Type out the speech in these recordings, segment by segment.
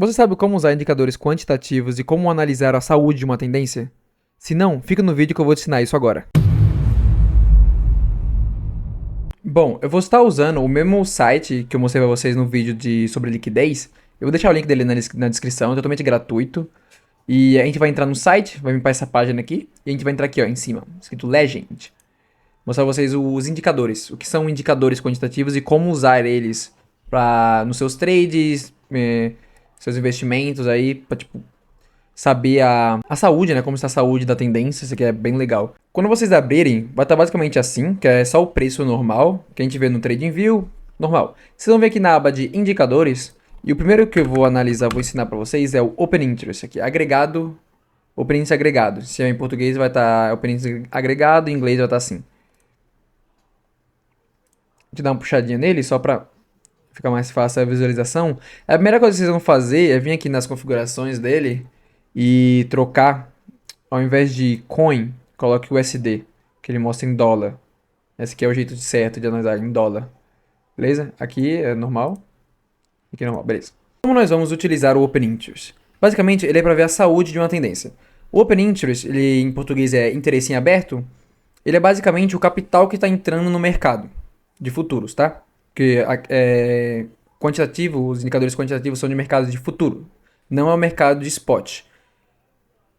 Você sabe como usar indicadores quantitativos e como analisar a saúde de uma tendência? Se não, fica no vídeo que eu vou te ensinar isso agora. Bom, eu vou estar usando o mesmo site que eu mostrei para vocês no vídeo sobre liquidez. Eu vou deixar o link dele na descrição, é totalmente gratuito. E a gente vai entrar no site, vai vir para essa página aqui, e a gente vai entrar aqui ó, em cima, escrito Legend. Mostrar pra vocês os indicadores, o que são indicadores quantitativos e como usar eles nos seus trades, seus investimentos aí, pra tipo, saber a saúde, né? Como está a saúde da tendência, isso aqui é bem legal. Quando vocês abrirem, vai estar basicamente assim, que é só o preço normal, que a gente vê no TradingView, normal. Vocês vão ver aqui na aba de indicadores, e o primeiro que eu vou analisar, vou ensinar para vocês é o Open Interest aqui, agregado, Open Interest agregado. Se é em português vai estar Open Interest agregado, em inglês vai estar assim. Te dar uma puxadinha nele só para ficar mais fácil a visualização. A primeira coisa que vocês vão fazer é vir aqui nas configurações dele e trocar, ao invés de coin, coloque o USD, que ele mostra em dólar. Esse aqui é o jeito certo de analisar em dólar. Beleza? Aqui é normal. Aqui é normal, beleza. Como nós vamos utilizar o Open Interest? Basicamente, ele é para ver a saúde de uma tendência. O Open Interest, ele em português é interesse em aberto, ele é basicamente o capital que está entrando no mercado de futuros, tá? Porque quantitativo, os indicadores quantitativos são de mercado de futuro, não é o mercado de spot.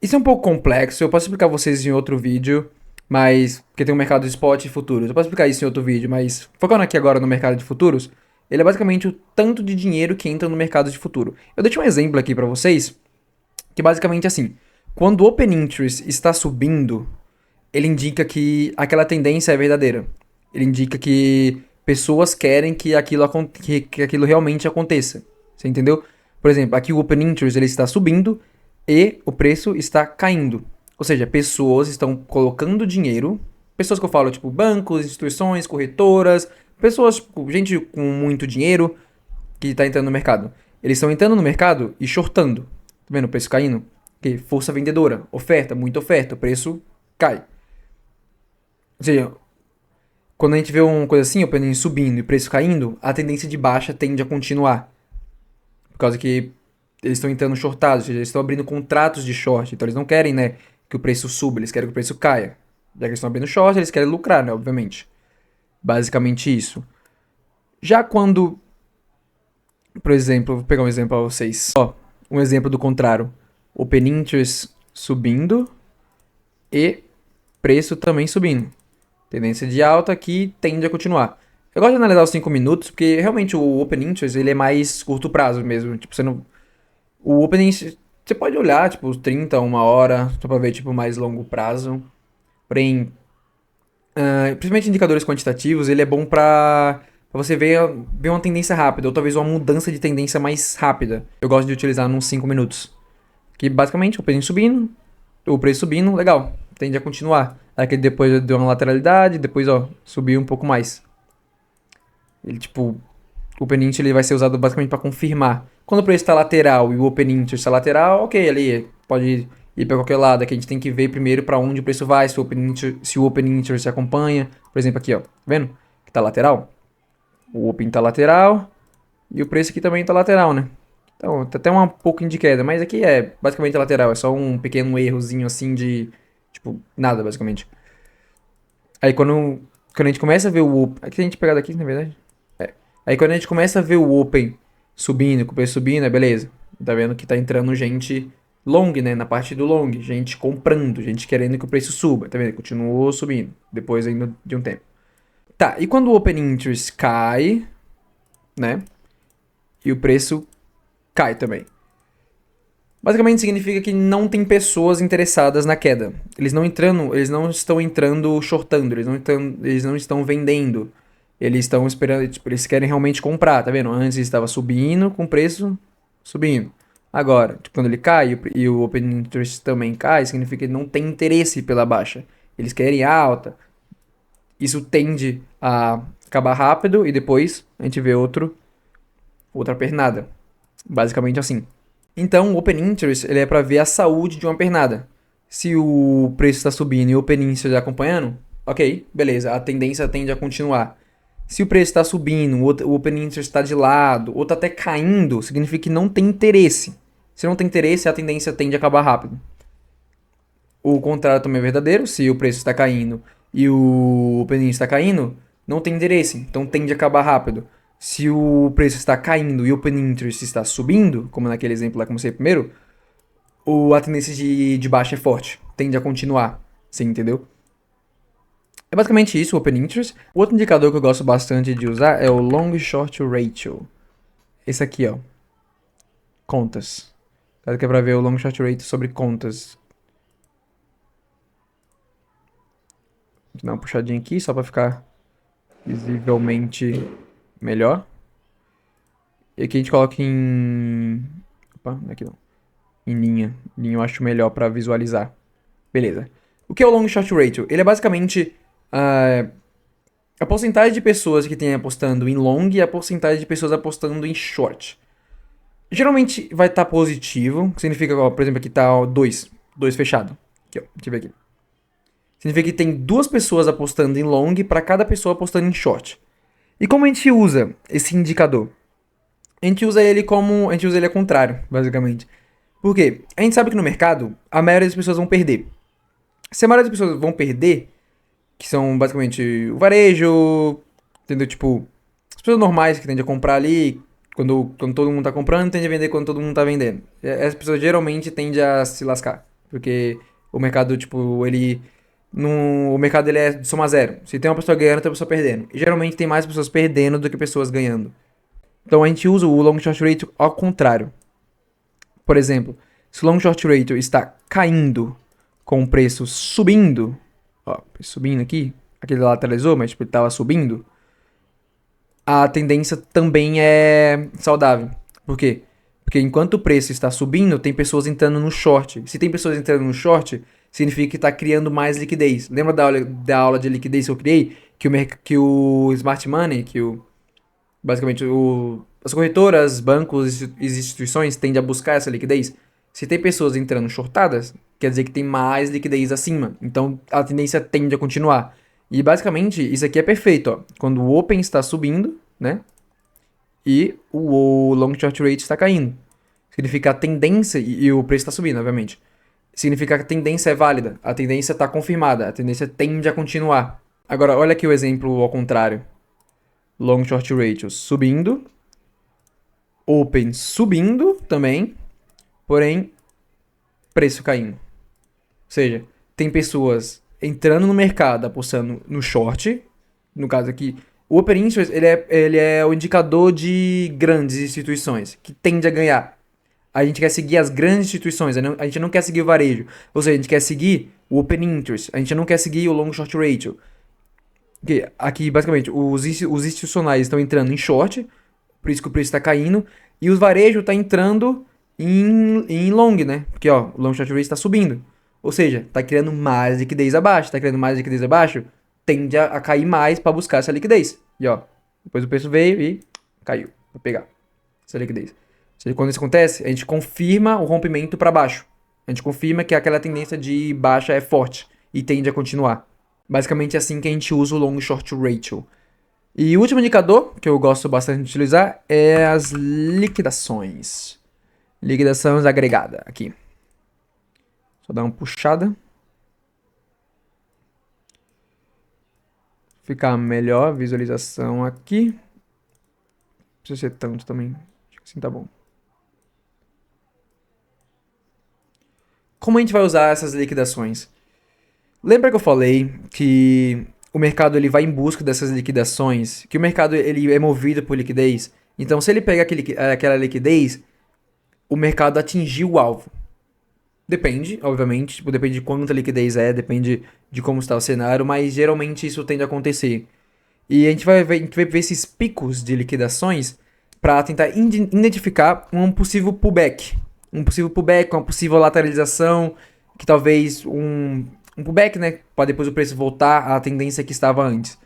Isso é um pouco complexo, eu posso explicar a vocês em outro vídeo, mas porque tem um mercado de spot e futuros. Eu posso explicar isso em outro vídeo, mas focando aqui agora no mercado de futuros, ele é basicamente o tanto de dinheiro que entra no mercado de futuro. Eu deixo um exemplo aqui para vocês, que basicamente é assim, quando o Open Interest está subindo, ele indica que aquela tendência é verdadeira. Ele indica que pessoas querem que aquilo realmente aconteça. Você entendeu? Por exemplo, aqui o Open Interest ele está subindo e o preço está caindo. Ou seja, pessoas estão colocando dinheiro, pessoas que eu falo, tipo bancos, instituições, corretoras, pessoas, tipo, gente com muito dinheiro que está entrando no mercado. Eles estão entrando no mercado e shortando. Tá vendo o preço caindo? Que força vendedora, oferta, muita oferta, o preço cai. Ou seja, quando a gente vê uma coisa assim, o PNI subindo e o preço caindo, a tendência de baixa tende a continuar. Por causa que eles estão entrando shortados, ou seja, eles estão abrindo contratos de short. Então eles não querem, né, que o preço suba, eles querem que o preço caia. Já que eles estão abrindo short, eles querem lucrar, né, obviamente. Basicamente isso. Já quando, por exemplo, vou pegar um exemplo para vocês. Ó, um exemplo do contrário. Open Interest subindo e preço também subindo. Tendência de alta que tende a continuar. Eu gosto de analisar os 5 minutos, porque realmente o Open Interest ele é mais curto prazo mesmo. Tipo, você não. O Open Interest, você pode olhar, tipo, 30, 1 hora, só pra ver, tipo, mais longo prazo. Porém, principalmente indicadores quantitativos, ele é bom pra você ver uma tendência rápida, ou talvez uma mudança de tendência mais rápida. Eu gosto de utilizar nos 5 minutos. Que basicamente, o preço subindo, o preço subindo, legal, tende a continuar. Aqui depois deu uma lateralidade, depois ó, subiu um pouco mais. Ele tipo, o Open Interest ele vai ser usado basicamente para confirmar. Quando o preço está lateral e o Open Interest está lateral, ok, ali pode ir para qualquer lado. Aqui a gente tem que ver primeiro para onde o preço vai, se o Open Interest acompanha. Por exemplo aqui ó, tá vendo? Que tá lateral. O Open tá lateral e o preço aqui também tá lateral, né? Então, tá até um pouquinho de queda, mas aqui é basicamente lateral, é só um pequeno errozinho assim de, tipo, nada basicamente. Aí quando a gente começa a ver o Open, aqui a gente pegar daqui, na verdade. Aí quando a gente começa a ver o Open subindo, com o preço subindo, é beleza. Tá vendo que tá entrando gente long, né, na parte do long, gente comprando, gente querendo que o preço suba, tá vendo? Continuou subindo, depois ainda de um tempo. Tá, e quando o Open Interest cai, né, e o preço cai também. Basicamente significa que não tem pessoas interessadas na queda. Eles não estão entrando shortando, eles não estão vendendo. Eles estão esperando, tipo, eles querem realmente comprar, tá vendo? Antes estava subindo com o preço subindo. Agora, tipo, quando ele cai e o Open Interest também cai, significa que ele não tem interesse pela baixa. Eles querem alta. Isso tende a acabar rápido e depois a gente vê outra pernada. Basicamente assim. Então, o Open Interest ele é para ver a saúde de uma pernada. Se o preço está subindo e o Open Interest está acompanhando, ok, beleza, a tendência tende a continuar. Se o preço está subindo, o open interest está de lado, ou está até caindo, significa que não tem interesse. Se não tem interesse, a tendência tende a acabar rápido. O contrário também é verdadeiro. Se o preço está caindo e o open interest está caindo, não tem interesse, então tende a acabar rápido. Se o preço está caindo e o open interest está subindo, como naquele exemplo lá que eu mostrei primeiro, a tendência de baixa é forte, tende a continuar. Você entendeu? É basicamente isso, o Open Interest. O outro indicador que eu gosto bastante de usar é o Long Short Ratio. Esse aqui, ó. Contas. Caso que é pra ver o Long Short Ratio sobre contas. Vou dar uma puxadinha aqui, só pra ficar visivelmente melhor. E aqui a gente coloca em... Opa, não é aqui não. Em linha. Linha eu acho melhor pra visualizar. Beleza. O que é o Long Short Ratio? Ele é basicamente a porcentagem de pessoas que tem apostando em long e a porcentagem de pessoas apostando em short. Geralmente vai estar positivo, que significa, ó, por exemplo, aqui tá 2 fechado. Aqui, ó, deixa eu ver aqui. Significa que tem 2 pessoas apostando em long para cada pessoa apostando em short. E como a gente usa esse indicador? A gente usa ele ao contrário, basicamente. Por quê? A gente sabe que no mercado a maioria das pessoas vão perder. Se a maioria das pessoas vão perder, que são basicamente o varejo, entendeu? Tipo, as pessoas normais que tendem a comprar ali, quando todo mundo tá comprando, tende a vender quando todo mundo tá vendendo. As pessoas geralmente tendem a se lascar, porque o mercado, tipo, ele... No, o mercado ele é de soma zero. Se tem uma pessoa ganhando, tem uma pessoa perdendo. E geralmente tem mais pessoas perdendo do que pessoas ganhando. Então a gente usa o long short ratio ao contrário. Por exemplo, se o long short ratio está caindo com o preço subindo, ó, subindo aqui, aquele lateralizou, mas tipo, ele estava subindo, a tendência também é saudável. Por quê? Porque enquanto o preço está subindo, tem pessoas entrando no short. Se tem pessoas entrando no short, significa que está criando mais liquidez. Lembra da aula de liquidez que eu criei? Que o Smart Money, basicamente as corretoras, bancos e instituições tendem a buscar essa liquidez. Se tem pessoas entrando shortadas, quer dizer que tem mais liquidez acima. Então a tendência tende a continuar. E basicamente isso aqui é perfeito, ó. Quando o Open está subindo, né? E o Long Short Rate está caindo. Significa a tendência, e o preço está subindo, obviamente. Significa que a tendência é válida, a tendência está confirmada, a tendência tende a continuar. Agora, olha aqui o exemplo ao contrário. Long Short Ratio subindo, Open subindo também, porém, preço caindo. Ou seja, tem pessoas entrando no mercado apostando no short, no caso aqui, o Open Interest ele é o indicador de grandes instituições, que tende a ganhar. A gente quer seguir as grandes instituições, a gente não quer seguir o varejo. Ou seja, a gente quer seguir o Open Interest, a gente não quer seguir o Long Short Ratio. Porque aqui, basicamente, os institucionais estão entrando em short, por isso que o preço está caindo, e os varejos estão entrando em long, né? Porque ó, o Long Short Ratio está subindo. Ou seja, está criando mais liquidez abaixo. Está criando mais liquidez abaixo, tende a cair mais para buscar essa liquidez. E ó, depois o preço veio e caiu para pegar essa liquidez. Ou seja, quando isso acontece, a gente confirma o rompimento para baixo. A gente confirma que aquela tendência de baixa é forte e tende a continuar. Basicamente é assim que a gente usa o Long Short Ratio. E o último indicador que eu gosto bastante de utilizar é as liquidações. Liquidações agregada aqui. Só dar uma puxada. Ficar melhor a visualização aqui. Não precisa ser tanto também. Acho que assim tá bom. Como a gente vai usar essas liquidações? Lembra que eu falei que o mercado ele vai em busca dessas liquidações, que o mercado ele é movido por liquidez? Então, se ele pega aquela liquidez, o mercado atingiu o alvo. Depende, obviamente, tipo, depende de quanta liquidez depende de como está o cenário, mas geralmente isso tende a acontecer. E a gente vai ver esses picos de liquidações para tentar identificar um possível pullback. Um possível pullback, uma possível lateralização, que talvez um pullback, né? Para depois o preço voltar à tendência que estava antes.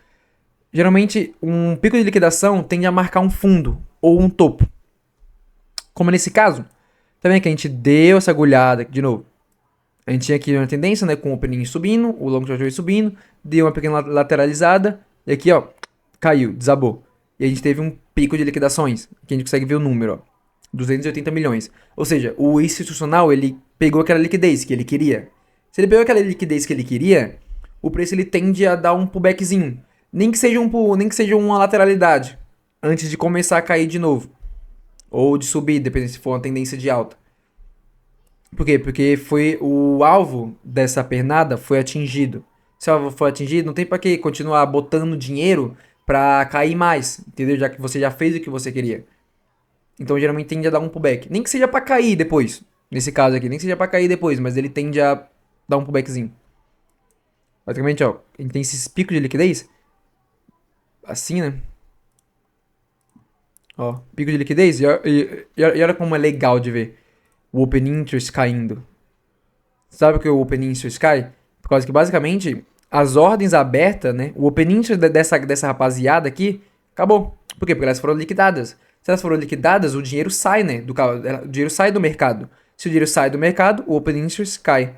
Geralmente, um pico de liquidação tende a marcar um fundo ou um topo. Como nesse caso, também que a gente deu essa agulhada, de novo. A gente tinha aqui uma tendência, né? Com o opening subindo, o long short subindo, deu uma pequena lateralizada, e aqui, ó, caiu, desabou. E a gente teve um pico de liquidações, que a gente consegue ver o número, ó. 280 milhões. Ou seja, o institucional, ele pegou aquela liquidez que ele queria. Se ele pegou aquela liquidez que ele queria, o preço ele tende a dar um pullbackzinho. Nem que seja uma lateralidade, antes de começar a cair de novo. Ou de subir, dependendo se for uma tendência de alta. Por quê? Porque foi o alvo dessa pernada foi atingido. Se o alvo foi atingido, não tem pra que continuar botando dinheiro pra cair mais, entendeu? Já que você já fez o que você queria. Então geralmente tende a dar um pullback. Nem que seja pra cair depois. Nesse caso aqui, nem que seja pra cair depois, mas ele tende a dar um pullbackzinho. Basicamente, ó, a gente tem esses picos de liquidez. Assim, né? Ó, pico de liquidez. E olha como é legal de ver o Open Interest caindo. Sabe o que é o Open Interest cai? Por causa que basicamente as ordens abertas, né? O Open Interest dessa rapaziada aqui acabou. Por quê? Porque elas foram liquidadas. Se elas foram liquidadas, o dinheiro sai, né? O dinheiro sai do mercado. Se o dinheiro sai do mercado, o Open Interest cai.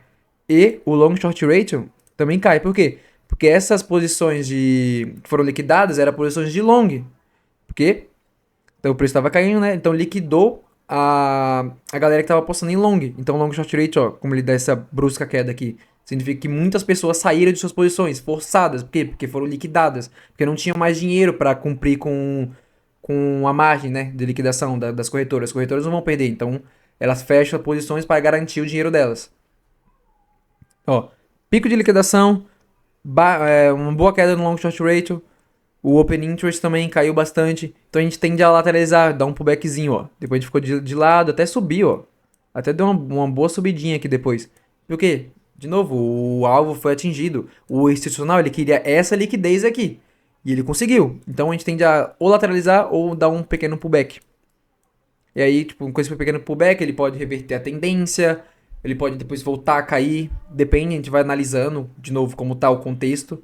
E o Long Short Ratio também cai. Por quê? Porque essas posições que foram liquidadas eram posições de long. Por quê? Então o preço estava caindo, né? Então liquidou a galera que estava apostando em long. Então long short rate, ó, como ele dá essa brusca queda aqui, significa que muitas pessoas saíram de suas posições, forçadas. Por quê? Porque foram liquidadas. Porque não tinham mais dinheiro para cumprir com a margem, né, de liquidação das corretoras. As corretoras não vão perder, então elas fecham as posições para garantir o dinheiro delas. Ó, pico de liquidação, uma boa queda no long short ratio. O Open Interest também caiu bastante. Então a gente tende a lateralizar, dar um pullbackzinho, ó. Depois a gente ficou de lado, até subiu, ó. Até deu uma boa subidinha aqui depois. E o quê? De novo, o alvo foi atingido. O institucional, ele queria essa liquidez aqui. E ele conseguiu. Então a gente tende a ou lateralizar ou dar um pequeno pullback. E aí, tipo, com esse pequeno pullback, ele pode reverter a tendência. Ele pode depois voltar a cair. Depende, a gente vai analisando de novo como tá o contexto.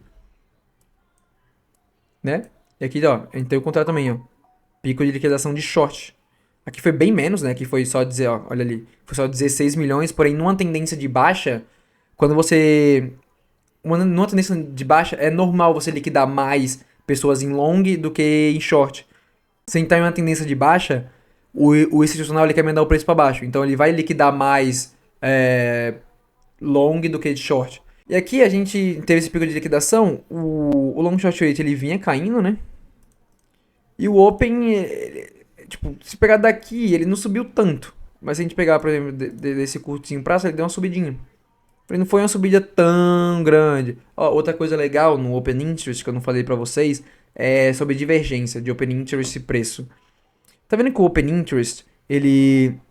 Né? E aqui, ó, a gente tem o contrário também, ó. Pico de liquidação de short. Aqui foi bem menos, né? Aqui foi só dizer, ó, olha ali. Foi só 16 milhões, porém numa tendência de baixa, quando você... Numa tendência de baixa, é normal você liquidar mais pessoas em long do que em short. Se a gente tá em uma tendência de baixa, o institucional ele quer mandar o preço para baixo. Então ele vai liquidar mais long do que de short. E aqui a gente teve esse pico de liquidação, o long short rate ele vinha caindo, né? E o open, tipo, se pegar daqui, ele não subiu tanto. Mas se a gente pegar, por exemplo, desse curtinho prazo, ele deu uma subidinha. Ele não foi uma subida tão grande. Ó, outra coisa legal no Open Interest que eu não falei pra vocês é sobre divergência de Open Interest e preço. Tá vendo que o Open Interest, ele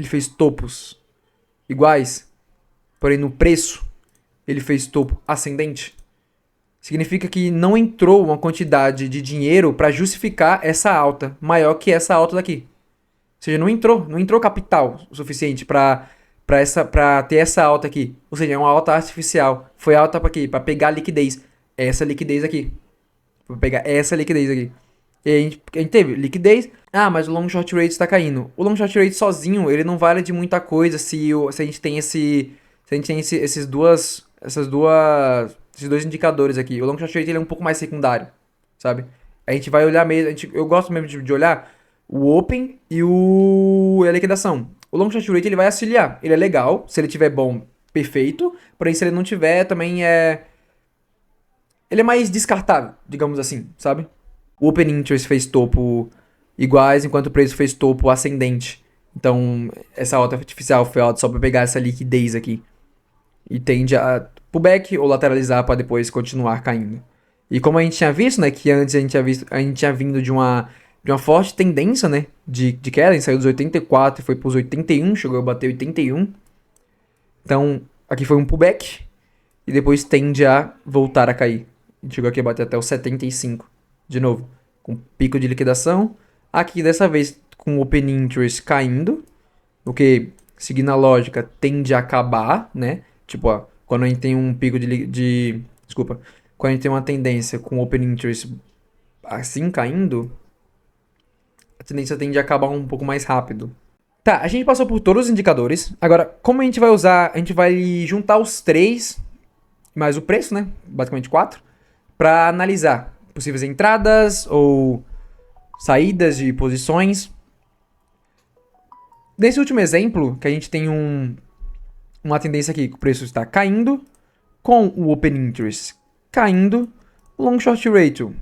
fez topos iguais, porém no preço ele fez topo ascendente? Significa que não entrou uma quantidade de dinheiro para justificar essa alta maior que essa alta daqui. Ou seja, não entrou capital o suficiente para ter essa alta aqui. Ou seja, é uma alta artificial. Foi alta para quê? Para pegar liquidez. Essa liquidez aqui. Para pegar essa liquidez aqui. E a gente teve liquidez. Ah, mas o long short rate está caindo. O long short rate sozinho, ele não vale de muita coisa se a gente tem esses dois indicadores aqui. O long short rate ele é um pouco mais secundário, sabe? A gente vai olhar mesmo, eu gosto mesmo de olhar o open e a liquidação. O long short rate ele vai auxiliar, ele é legal, se ele tiver bom, perfeito, porém se ele não tiver também ele é mais descartável, digamos assim, sabe? O Open Interest fez topo iguais, enquanto o preço fez topo ascendente. Então, essa alta artificial foi alta só para pegar essa liquidez aqui. E tende a pullback ou lateralizar para depois continuar caindo. E como a gente tinha visto, né, que antes a gente tinha vindo de uma forte tendência, né, de queda, a gente saiu dos 84 e foi para os 81, chegou a bater 81. Então, aqui foi um pullback e depois tende a voltar a cair. A gente chegou aqui a bater até os 75, de novo, com pico de liquidação. Aqui dessa vez com o Open Interest caindo, o que, seguindo a lógica, tende a acabar, né? Tipo, ó, quando a gente tem um pico desculpa, quando a gente tem uma tendência com o Open Interest assim caindo, a tendência tende a acabar um pouco mais rápido. Tá, a gente passou por todos os indicadores. Agora, como a gente vai usar? A gente vai juntar os três, mais o preço, né? Basicamente 4, para analisar. possíveis entradas ou saídas de posições. Nesse último exemplo, que a gente tem uma tendência aqui que o preço está caindo, com o Open Interest caindo, o Long Short Ratio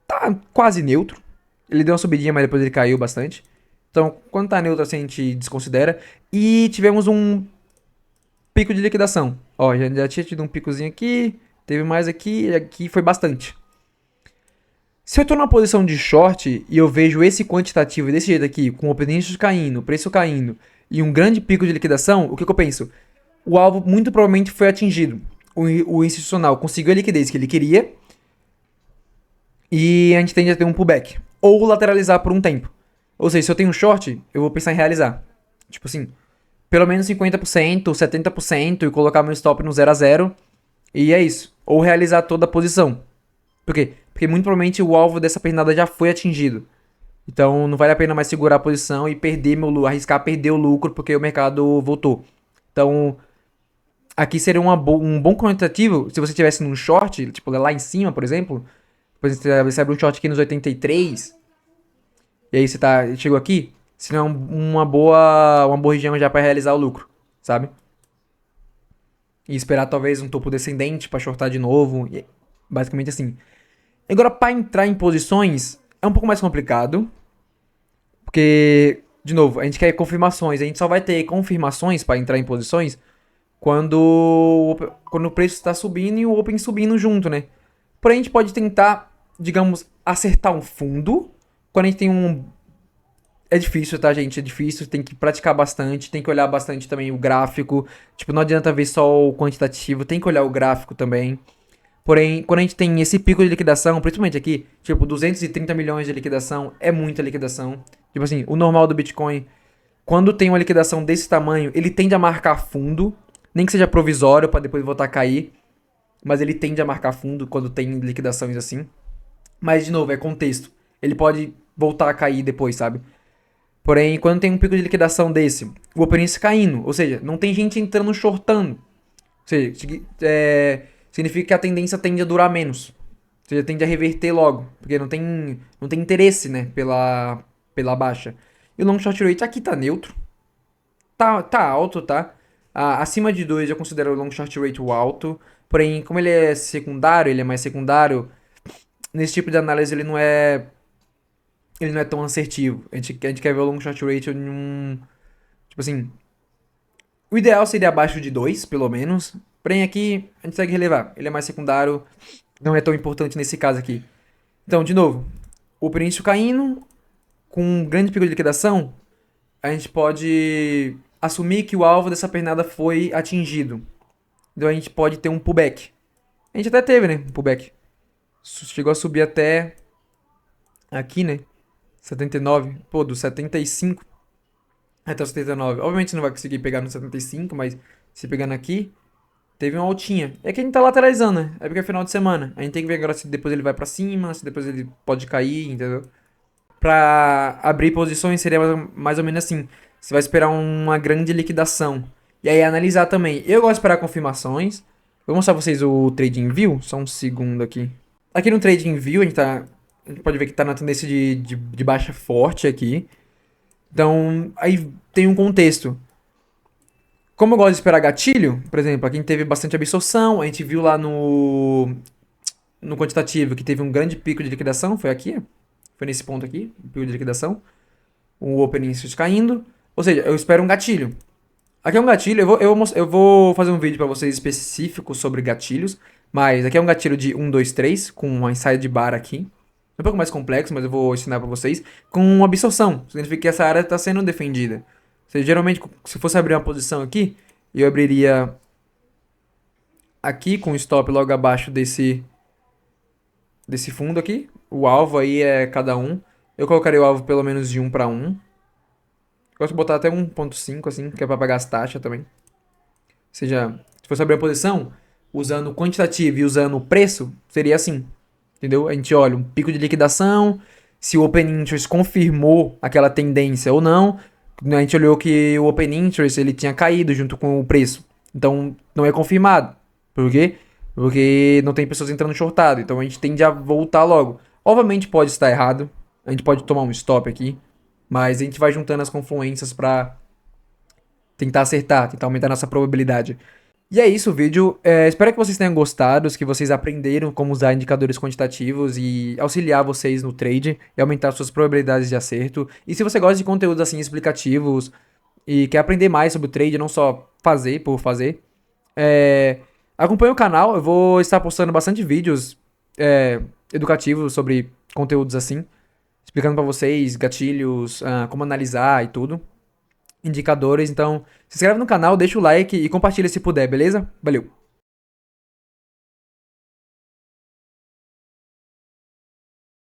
tá quase neutro. Ele deu uma subidinha, mas depois ele caiu bastante. Então, quando tá neutro assim, a gente desconsidera. E tivemos um pico de liquidação. Ó, já tinha tido um picozinho aqui, teve mais aqui, e aqui foi bastante. Se eu tô numa posição de short e eu vejo esse quantitativo desse jeito aqui, com o Open Interest caindo, preço caindo, e um grande pico de liquidação, o que eu penso? O alvo muito provavelmente foi atingido. O institucional conseguiu a liquidez que ele queria, e a gente tende a ter um pullback. Ou lateralizar por um tempo. Ou seja, se eu tenho um short, eu vou pensar em realizar. Tipo assim, pelo menos 50%, 70% e colocar meu stop no 0 a 0. E é isso. Ou realizar toda a posição. Por quê? Porque muito provavelmente o alvo dessa pernada já foi atingido. Então não vale a pena mais segurar a posição e arriscar perder o lucro porque o mercado voltou. Então aqui seria um bom quantitativo se você tivesse num short, tipo lá em cima, por exemplo. Depois você abre um short aqui nos 83. E aí você chegou aqui. Seria uma boa região já para realizar o lucro, sabe? E esperar talvez um topo descendente para shortar de novo. Basicamente assim. Agora, para entrar em posições, é um pouco mais complicado. Porque, de novo, a gente quer confirmações. A gente só vai ter confirmações para entrar em posições quando o preço está subindo e o Open subindo junto, né? Porém, a gente pode tentar, digamos, acertar um fundo. Quando a gente tem É difícil, tá, gente? É difícil, tem que praticar bastante, tem que olhar bastante também o gráfico. Tipo, não adianta ver só o quantitativo, tem que olhar o gráfico também. Porém, quando a gente tem esse pico de liquidação, principalmente aqui, tipo, 230 milhões de liquidação é muita liquidação. Tipo assim, o normal do Bitcoin, quando tem uma liquidação desse tamanho, ele tende a marcar fundo, nem que seja provisório para depois voltar a cair, mas ele tende a marcar fundo quando tem liquidações assim. Mas, de novo, é contexto. Ele pode voltar a cair depois, sabe? Porém, quando tem um pico de liquidação desse, o Open Interest caindo, ou seja, não tem gente entrando shortando. Ou seja, significa que a tendência tende a durar menos. Ou seja, tende a reverter logo. Porque não tem interesse, né, pela baixa. E o Long Short Rate aqui tá neutro. Tá alto, tá? Acima de 2 eu considero o Long Short Rate alto. Porém, como ele é secundário, ele é mais secundário, nesse tipo de análise ele não é tão assertivo. A gente quer ver o long short ratio em um... Tipo assim... O ideal seria abaixo de 2, pelo menos. Porém, aqui a gente consegue relevar. Ele é mais secundário. Não é tão importante nesse caso aqui. Então, de novo. O preço caindo. Com um grande pico de liquidação. A gente pode assumir que o alvo dessa pernada foi atingido. Então, a gente pode ter um pullback. A gente até teve, né? Um pullback. Chegou a subir até... Aqui, né? 79, pô, do 75 até o 79. Obviamente você não vai conseguir pegar no 75, mas se pegando aqui, teve uma altinha. É que a gente tá lateralizando, né? É porque é final de semana. A gente tem que ver agora se depois ele vai pra cima, se depois ele pode cair, entendeu? Pra abrir posições seria mais ou menos assim. Você vai esperar uma grande liquidação. E aí analisar também. Eu gosto de esperar confirmações. Vou mostrar pra vocês o TradingView. Só um segundo aqui. Aqui no TradingView a gente pode ver que tá na tendência de baixa forte aqui. Então, aí tem um contexto. Como eu gosto de esperar gatilho, por exemplo, aqui a gente teve bastante absorção, a gente viu lá no quantitativo que teve um grande pico de liquidação, foi aqui, foi nesse ponto aqui, o pico de liquidação, o Open Interest caindo, ou seja, eu espero um gatilho. Aqui é um gatilho, eu vou fazer um vídeo para vocês específico sobre gatilhos, mas aqui é um gatilho de 1, 2, 3, com uma inside bar aqui. É um pouco mais complexo, mas eu vou ensinar para vocês. Com absorção, significa que essa área está sendo defendida. Ou seja, geralmente, se fosse abrir uma posição aqui, eu abriria aqui com o stop logo abaixo desse fundo aqui. O alvo aí é cada um. Eu colocaria o alvo pelo menos de 1 para 1. Gosto de botar até 1.5 assim, que é para pagar as taxas também. Ou seja, se fosse abrir a posição, usando o quantitativo e usando o preço, seria assim. Entendeu? A gente olha um pico de liquidação, se o Open Interest confirmou aquela tendência ou não. A gente olhou que o Open Interest ele tinha caído junto com o preço. Então, não é confirmado. Por quê? Porque não tem pessoas entrando shortado, então a gente tende a voltar logo. Obviamente pode estar errado, a gente pode tomar um stop aqui, mas a gente vai juntando as confluências pra tentar acertar, tentar aumentar nossa probabilidade. E é isso o vídeo. Espero que vocês tenham gostado, que vocês aprenderam como usar indicadores quantitativos e auxiliar vocês no trade e aumentar suas probabilidades de acerto. E se você gosta de conteúdos assim explicativos e quer aprender mais sobre o trade, não só fazer por fazer, é, acompanhe o canal. Eu vou estar postando bastante vídeos educativos sobre conteúdos assim, explicando pra vocês gatilhos, como analisar e tudo, indicadores. Então, se inscreve no canal, deixa o like e compartilha se puder, beleza? Valeu!